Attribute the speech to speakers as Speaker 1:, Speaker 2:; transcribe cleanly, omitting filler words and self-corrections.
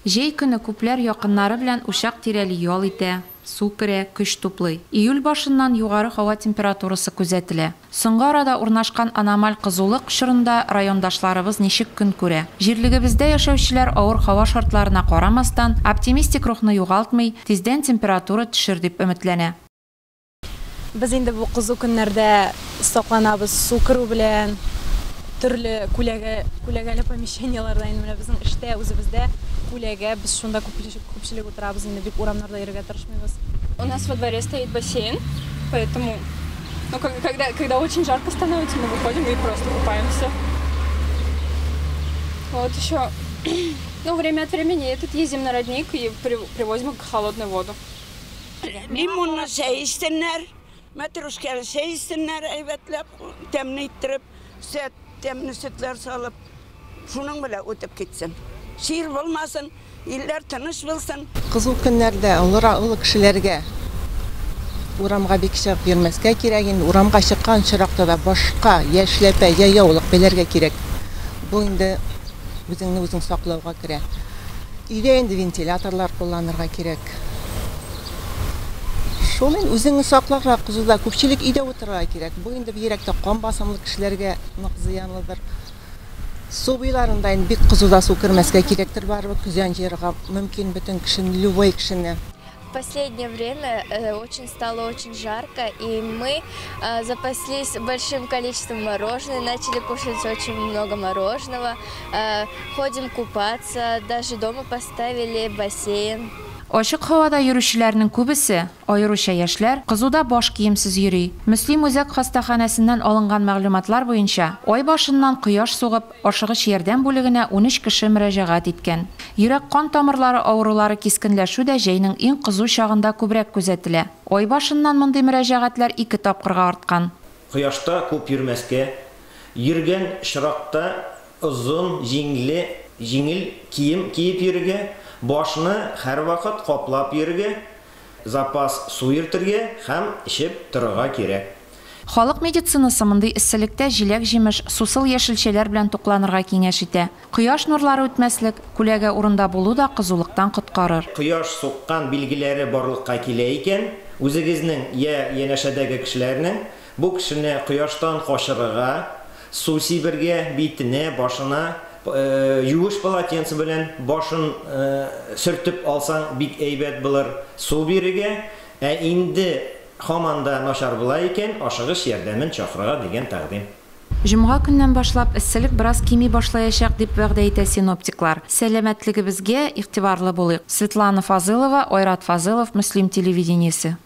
Speaker 1: Җәй көне күпләр якыннары белән учак тирәли ял итә, су керә, көч туплый. Июль башыннан югары һава температурасы күзәтелә. Соңгы арада урнашкан аномаль кызулык чорында райондашларыбыз ничек көн күрә? Җирлегебездә яшәүчеләр авыр һава шартларына карамастан, оптимистик рухны югалтмый, тиздән температура төшер дип өметләнә.
Speaker 2: Biz инде бу кызу көннәрдә сакланабыз, су керү белән, төрле күләгәле помещенияларда инде безнең эштә үзебездә күләгә, без шунда күпчелек утырабыз, инде бик урамнарда йөрергә тырышмыйбыз.
Speaker 3: У нас во дворе стоит бассейн, поэтому когда очень жарко становится, мы выходим и просто купаемся. Вот еще, время от времени ездим на родник и привозим холодную воду.
Speaker 4: Limonla içsinler, matruşkalı içsinler, evetlep, temnittirip, temni sütler salıp, şunun bile ötüp gitsin. Şiir olmasın, iller tanış olsun.
Speaker 5: Kızıl günlerde ılık kişilerge uramga bir kişi vermezke kirek, uramga çıkan çırakta da başka yaşlepe, yayavılık belerge kirek. Bu indi özün saklauga kirek. İde indi ventilatorlar kullanırga kirek. Şolun özünü saklaqra kızılda köpçülük ide oturga kirek. Bu indi bir yerekte kan basamlı kişilerge ziyanlıdır. Su buylarında bir kızılda su kirmezke kirektir var. Küzen жерga mümkün bütün kişinin, любой kişinin.
Speaker 6: В последнее время стало очень жарко, и мы запаслись большим количеством мороженого, начали кушать очень много мороженого, ходим купаться, даже дома поставили бассейн.
Speaker 1: Ашык һавада йөрүчеләрнең күбесе, аеруча яшьләр, кызуда баш киемсез йөри. Мөслим үзәк хастаханәсеннән алынган мәгълүматлар буенча, ай башыннан кояш сугып, ашыгыч ярдәм бүлегенә 13 кеше мөрәҗәгать иткән. Йөрәк кан тамырлары авырулары кискенләшү дә җәйнең иң кызу чагында күбрәк күзәтелә. Ай башыннан мондый мөрәҗәгатьләр 2 тапкырга арткан.
Speaker 7: Кояшта күп йөрмәскә, йөргән чыракта озын, җиңел кием киеп йөрергә, başını her vakit kaplap yürüge, zapas su yürtürge, hem içip тұрыға керек.
Speaker 1: Халык медицинасы мондый исселектә җиләк-җимеш, сусыл яшелчәләр белән тукланырга киңәш итә. Кояш нурлары үтмәслек, күләгә урында булу да кызулыктан коткарыр.
Speaker 7: Кояш суккан билгеләре барлыкка килә икән, үзегезнең янәшәдәге кешеләрнең бу кешене кояштан качырырга, су сибергә, битенә, башына юыш полотенце белән башын сөртеп алсаң бик әйбәт булыр. Су бирергә, инде һаманда начар була икән, ашыгыч ярдәмен чакырырга дигән тәкъдим.
Speaker 1: Җомга көннән башлап исселек бераз кими башлаячак дип вәгъдә итә синоптиклар. Сәламәтлегебезгә игътибарлы булыйк. Светлана Фазылова, Айрат Фазылов, Мөслим телевидениесе.